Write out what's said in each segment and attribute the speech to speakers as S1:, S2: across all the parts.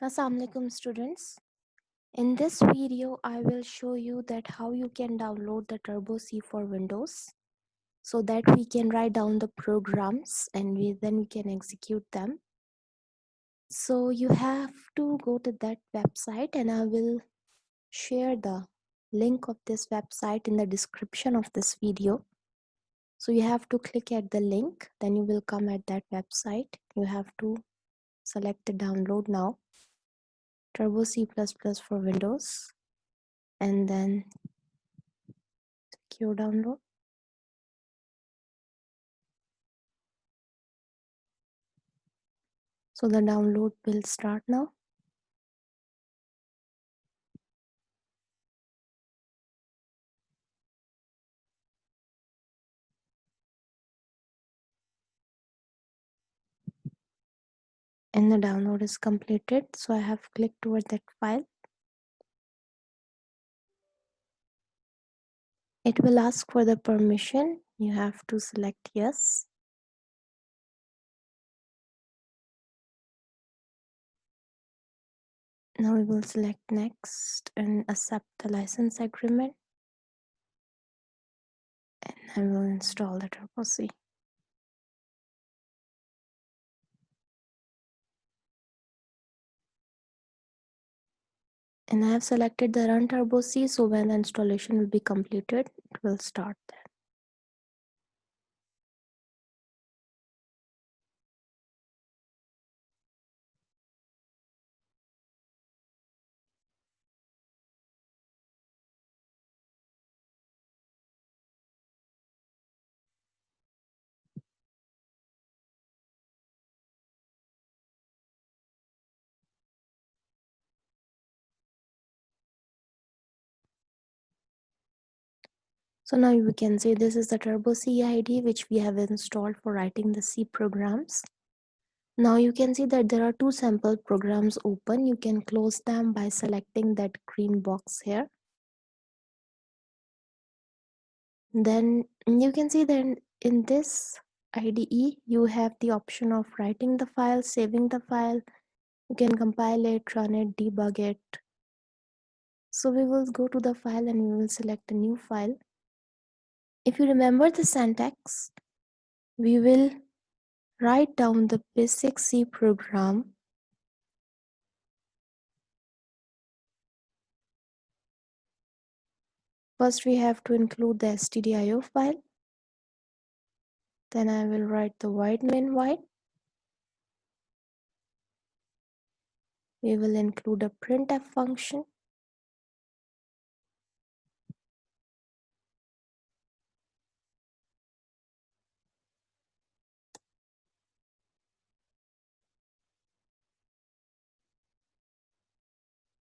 S1: Assalamualaikum students. In this video, I will show you that how you can download the Turbo C for Windows so that we can write down the programs and then we can execute them. So you have to go to that website and I will share the link of this website in the description of this video. So you have to click at the link, then you will come at that website. You have to select the download now, Turbo C++ for Windows, and then secure download. So the download will start now. And the download is completed. So I have clicked toward that file. It will ask for the permission. You have to select yes. Now we will select next and accept the license agreement. And I will install the Turbo C. And I have selected the Run Turbo C, so when the installation will be completed, it will start there. So now you can see this is the Turbo C ID which we have installed for writing the C programs. Now you can see that there are two sample programs open. You can close them by selecting that green box here. Then you can see that in this IDE, you have the option of writing the file, saving the file. You can compile it, run it, debug it. So we will go to the file and we will select a new file. If you remember the syntax, we will write down the basic C program. First, we have to include the stdio file. Then I will write the void main void. We will include a printf function.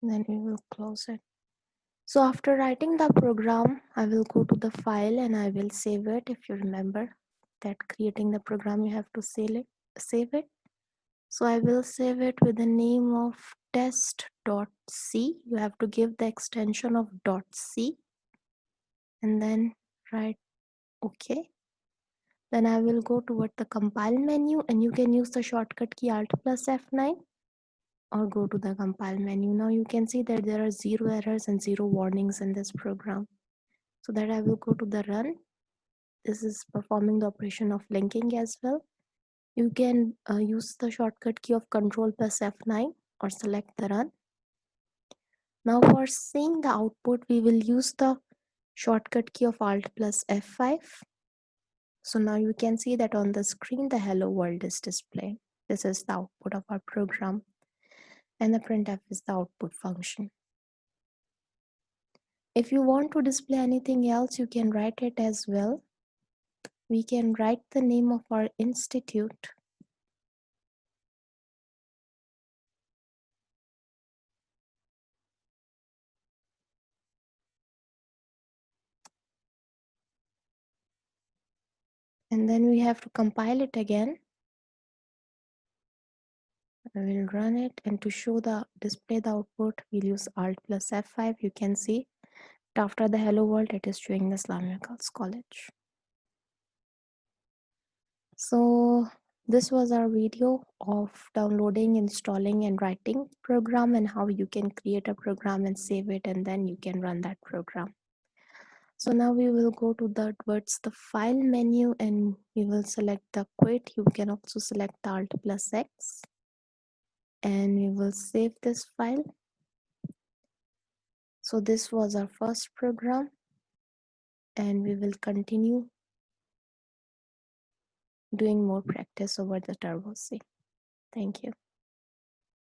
S1: Then we will close it. So after writing the program, I will go to the file and I will save it. If you remember that creating the program, you have to save it. So I will save it with the name of test.c. You have to give the extension of .c and then write OK. Then I will go toward the compile menu and you can use the shortcut key Alt plus F9 or go to the compile menu. Now you can see that there are 0 errors and 0 warnings in this program. So that I will go to the run. This is performing the operation of linking as well. You can use the shortcut key of Control plus F9 or select the run. Now for seeing the output, we will use the shortcut key of Alt plus F5. So now you can see that on the screen, the hello world is displayed. This is the output of our program. And the printf is the output function. If you want to display anything else, you can write it as well. We can write the name of our institute. And then we have to compile it again. I will run it, and to show the display the output, we'll use Alt plus F5. You can see after the hello world, it is showing the Islamic Girls College. So This was our video of downloading, installing, and writing program, and how you can create a program and save it, and then you can run that program. So now we will go to the towards the file menu, and we will select the quit. You can also select Alt plus X, and we will save this file. So this was our first program, and we will continue doing more practice over the Turbo C. Thank you.